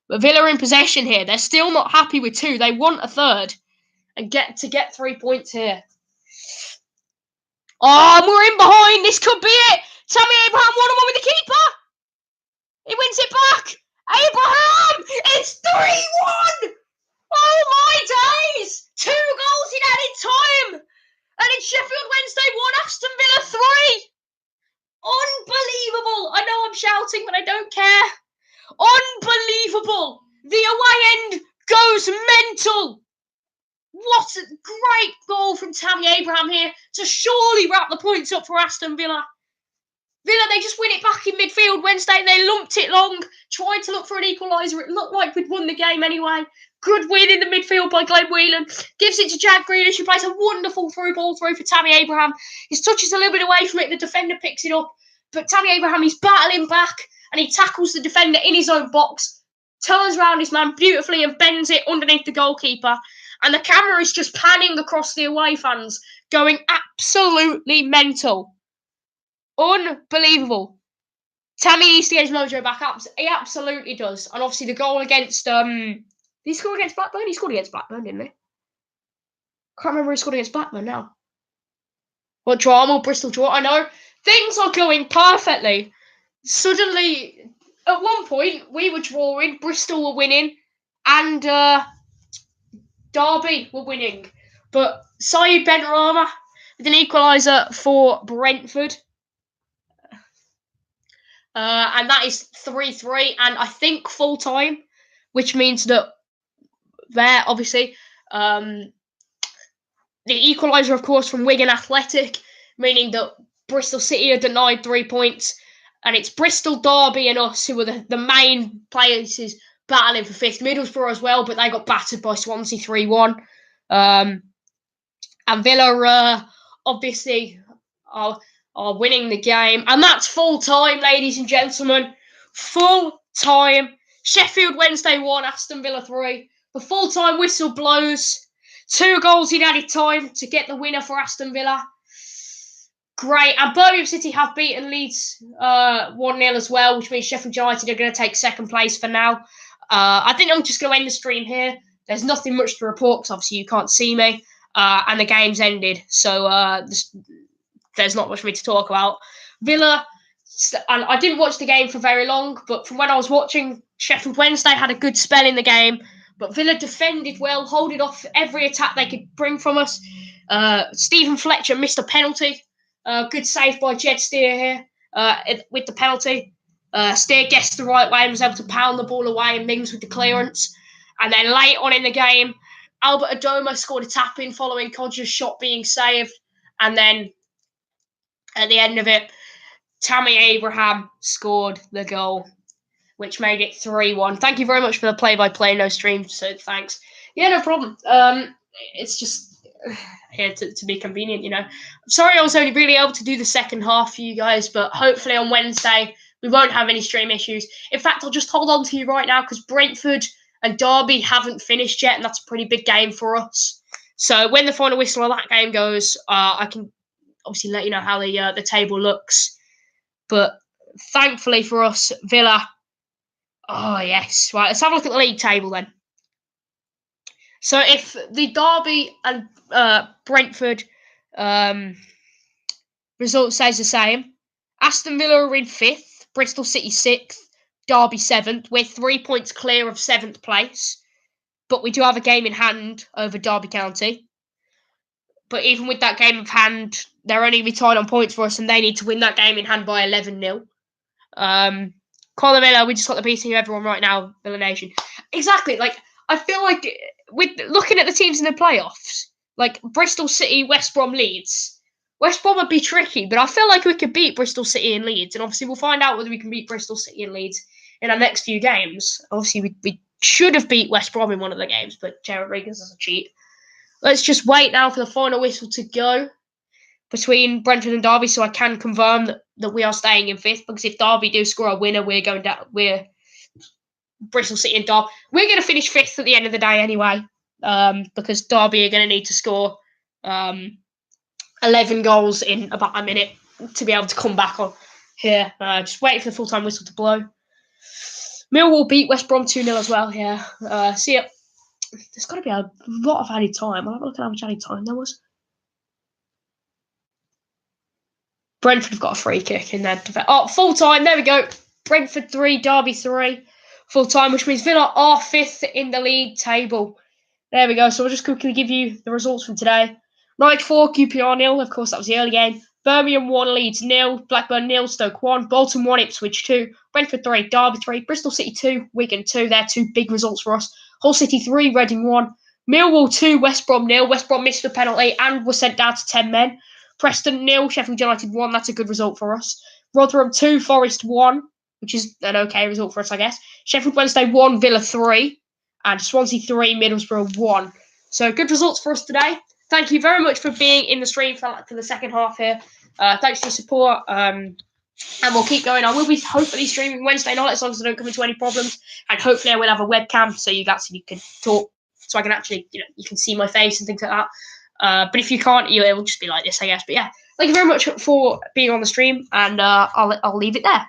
But Villa are in possession here. They're still not happy with 2. They want a third and get 3 points here. Oh, we're in behind. This could be it. Tammy Abraham 1-1 with the keeper. He wins it back. Abraham! It's 3-1! Oh my days! 2 goals in added time! And it's Sheffield Wednesday 1, Aston Villa 3! Unbelievable! I know I'm shouting, but I don't care. Unbelievable! The away end goes mental! What a great goal from Tammy Abraham here to surely wrap the points up for Aston Villa. Villa, they just win it back in midfield Wednesday and they lumped it long, tried to look for an equaliser. It looked like we'd won the game anyway. Good win in the midfield by Glenn Whelan. Gives it to Jack Grealish, who plays a wonderful through ball through for Tammy Abraham. His touch is a little bit away from it. The defender picks it up. But Tammy Abraham, he's battling back and he tackles the defender in his own box. Turns around his man beautifully and bends it underneath the goalkeeper. And the camera is just panning across the away fans, going absolutely mental. Unbelievable. Tammy needs to get his mojo back up. He absolutely does. And obviously the goal against... did he score against Blackburn? He scored against Blackburn, didn't he? Can't remember who he scored against Blackburn now. What drama? Bristol draw? I know. Things are going perfectly. Suddenly, at one point, we were drawing, Bristol were winning, and Derby were winning. But Saeed Benrahma with an equaliser for Brentford. And that is 3-3, and I think full time, which means that there, obviously, the equaliser, of course, from Wigan Athletic, meaning that Bristol City are denied 3 points, and it's Bristol, Derby, and us who are the main places battling for 5th. Middlesbrough as well, but they got battered by Swansea 3-1. And Villa, obviously, are winning the game. And that's full time, ladies and gentlemen. Full time. Sheffield Wednesday 1, Aston Villa 3. The full time whistle blows. 2 goals in added time to get the winner for Aston Villa. Great. And Birmingham City have beaten Leeds 1-0 as well, which means Sheffield United are going to take 2nd place for now. I think I'm just going to end the stream here. There's nothing much to report because obviously you can't see me. And the game's ended. So there's not much for me to talk about. Villa, and I didn't watch the game for very long, but from when I was watching, Sheffield Wednesday had a good spell in the game. But Villa defended well, holding off every attack they could bring from us. Stephen Fletcher missed a penalty. Good save by Jed Steer here with the penalty. Steer guessed the right way and was able to pound the ball away, and Mings with the clearance. And then late on in the game, Albert Adomo scored a tap-in following Codger's shot being saved. And then at the end of it, Tammy Abraham scored the goal, which made it 3-1. Thank you very much for the play-by-play, no stream, so thanks. Yeah, no problem. It's just here to be convenient, I'm sorry I was only really able to do the second half for you guys, but hopefully on Wednesday we won't have any stream issues. In fact, I'll just hold on to you right now because Brentford and Derby haven't finished yet, and that's a pretty big game for us. So when the final whistle of that game goes, I can obviously let you know how the table looks. But thankfully for us, Villa... Oh, yes. Right, let's have a look at the league table then. So if the Derby and Brentford result stays the same, Aston Villa are in 5th, Bristol City 6th, Derby 7th. We're 3 points clear of 7th place, but we do have a game in hand over Derby County. But even with that game of hand, they're only retired on points for us, and they need to win that game in hand by 11-0. Colin Villa, we just got the beating of everyone right now, Villa Nation. Exactly. I feel like with looking at the teams in the playoffs, like Bristol City, West Brom, Leeds. West Brom would be tricky, but I feel like we could beat Bristol City and Leeds, and obviously we'll find out whether we can beat Bristol City and Leeds in our next few games. Obviously, we should have beat West Brom in one of the games, but Jared Rodriguez is a cheat. Let's just wait now for the final whistle to go between Brentford and Derby, so I can confirm that we are staying in 5th, because if Derby do score a winner, we're going down. We're Bristol City and Derby. We're going to finish 5th at the end of the day anyway, because Derby are going to need to score 11 goals in about a minute to be able to come back on here. Just waiting for the full-time whistle to blow. Millwall beat West Brom 2-0 as well here. See it. There's got to be a lot of added time. I'll have a look at how much added time there was. Brentford have got a free kick in there. Oh, full time. There we go. Brentford 3, Derby 3. Full time, which means Villa are 5th in the league table. There we go. So I'll just quickly give you the results from today. Norwich 4, QPR 0. Of course, that was the early game. Birmingham 1, Leeds 0. Blackburn 0, Stoke 1. Bolton 1, Ipswich 2. Brentford 3, Derby 3. Bristol City 2, Wigan 2. They're 2 big results for us. Hull City 3, Reading 1. Millwall 2, West Brom 0. West Brom missed the penalty and was sent down to 10 men. Preston 0, Sheffield United 1. That's a good result for us. Rotherham 2, Forest 1, which is an okay result for us, I guess. Sheffield Wednesday 1, Villa 3. And Swansea 3, Middlesbrough 1. So good results for us today. Thank you very much for being in the stream for the second half here. Thanks for your support. And we'll keep going. I will be hopefully streaming Wednesday night as long as I don't come into any problems. And hopefully I will have a webcam so you can talk, so I can actually, you can see my face and things like that. But if you can't, it will just be like this, I guess. But yeah, thank you very much for being on the stream, and I'll leave it there.